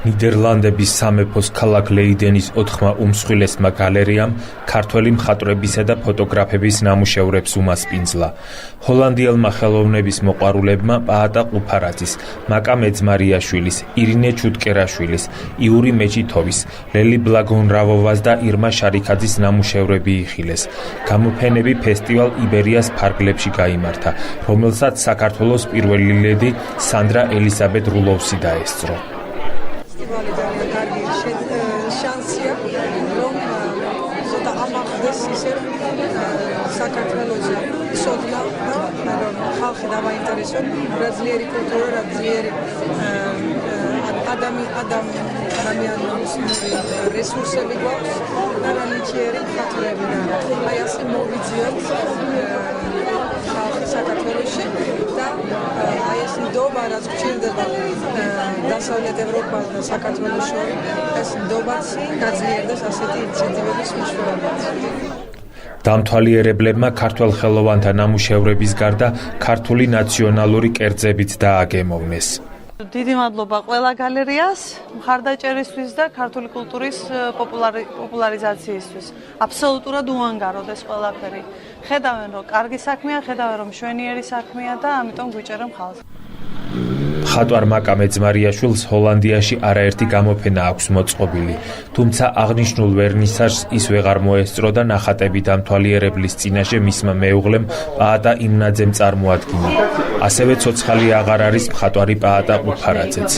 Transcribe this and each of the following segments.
ნიდერლანდების სამეფოს ქალაქ ლეიდენის 4 უმსხვილესმა გალერეამ ქართველი მხატვრებისა და ფოტოგრაფების ნამუშევრებს უმასპინძლა. ჰოლანდიელმა ხელოვნების მოყვარულებმა პაატა ყუფარაძის, მაკა მეძმარიაშვილის, ირინე ჩუტკერაშვილის, იური მეჭითოვის, ლელი ბლაგონრავოვას და ირმა შარიქაძის ნამუშევრები იხილეს. გამოფენები ფესტივალ იბერიას ფარგლებში გაიმართა, რომელსაც საქართველოს პირველი ლედი სანდრა ელისაბედ რულოვსი დაესწრო. შანსია, რომ ზოთა ამახდეს ისე საქართველოს სოდლა და რომ ხალხი დავაინტერესონ რა ძლიერი კულტურა, რა ძლიერი ადამიანის რესურსები გვაქვს და რა ნიჭიერი მხატვრები და აი ასე მოვიძიოთ ხალხი საქართველოში და აი ეს ნდობა რაც გვჭირდება დასავლეთ ევროპა და საქართველოს შორის ეს ნდობაც გაძლიერდეს ასეთი ინიციატივების მეშვეობით. დამთვალიერებლებმა ქართველ ხელოვანთა ნამუშევრების გარდა ქართული ნაციონალური კერძებიც დააგემოვნეს. დიდი მადლობა ყველა გალერეას მხარდაჭერისთვის და ქართული კულტურის პოპულარიზაციისთვის. აბსოლუტურად უანგაროდ ეს ყველაფერი. ხედავენ რომ კარგი საქმეა, ხედავენ რომ მშვენიერი საქმეა და ამიტომ გვიჭერენ ხალხს. მხატვარ მაკა მეძმარიაშვილს ჰოლანდიაში არაერთი გამოფენა აქვს მოწყობილი, თუმცა აღნიშნულ ვერნისაჟს ის ვეღარ მოესწრო და ნახატები დამთვალიერებლის წინაშე მისმა მეუღლემ პაატა იმნაძემ წარმოადგინა. ასევე ცოცხალი აღარ არის მხატვარი პაატა ყუფარაძეც.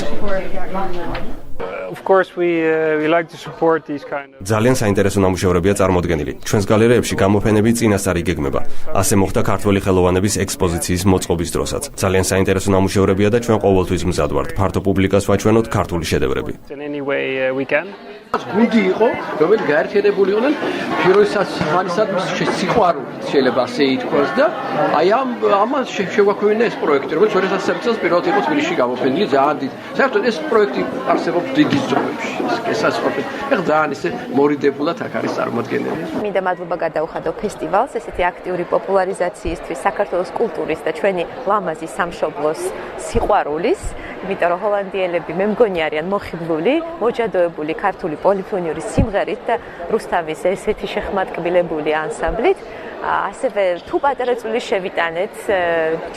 ძალიან საინტერესო ნამუშევრებია წარმოდგენილი. ჩვენს გალერეებში გამოფენები წინასწარ იგეგმება. ასე მოხდა ქართველი ხელოვნების ექსპოზიციის მოწყობის დროსაც. ძალიან საინტერესო ნამუშევრებია და ჩვენ ყოველთვის მზად ვართ ფართო პუბლიკას ვაჩვენოთ ქართული შედევრები. გუნდი იყო, რომელიც გაერთიანებული იყვნენ ფიროსას ხანისადმის სიყვარული, შეიძლება ასე ითქვას და აი ამას შევაქვევინა ეს პროექტი, რომელიც 2013 წელს პირველად იყო თბილისში გამოფენილი, ძალიან დიდი. საერთოდ ეს პროექტი არსებობს დიდი ზომებში. ეს ასწორებს. ეხლა ძალიან ისე მორიდებულად აქ არის წარმოდგენილი. მინდა მადლობა გადაუხადო ფესტივალს, ესეთი აქტიური პოპულარიზაციისთვის საქართველოს კულტურის და ჩვენი ლამაზი სამშობლოს სიყვარულის, იმიტომ რომ ჰოლანდიელები მე მგონი არიან მოხიბლული, მოჯადოებული ქართული პოლიფონიური სიმღერით და რუსთავის ესეთი შეხმატკბილებული ანსამბლით. ასევე თუ პატარა წვლილი შევიტანეთ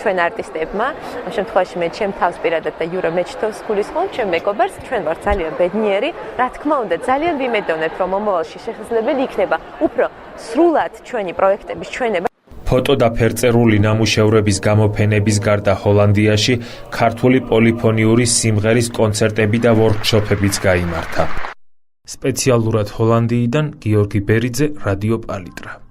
ჩვენ არტისტებმა, ამ შემთხვევაში მე ჩემ თავს პირადად და იურა მეჩითოვს გულისხმობ, ჩემ მეგობარს, ჩვენ ვართ ძალიან ბედნიერი, რა თქმა უნდა, ძალიან ვიმედოვნებთ, რომ მომავალში შესაძლებელი იქნება უფრო სრულად ჩვენი პროექტების ჩვენება. ფოტო და ფერწერული ნამუშევრების გამოფენების გარდა ჰოლანდიაში ქართული პოლიფონიური სიმღერის კონცერტები და ვორქშოპებიც გაიმართა. სპეციალურად ჰოლანდიიდან გიორგი ბერიძე, რადიო პალიტრა.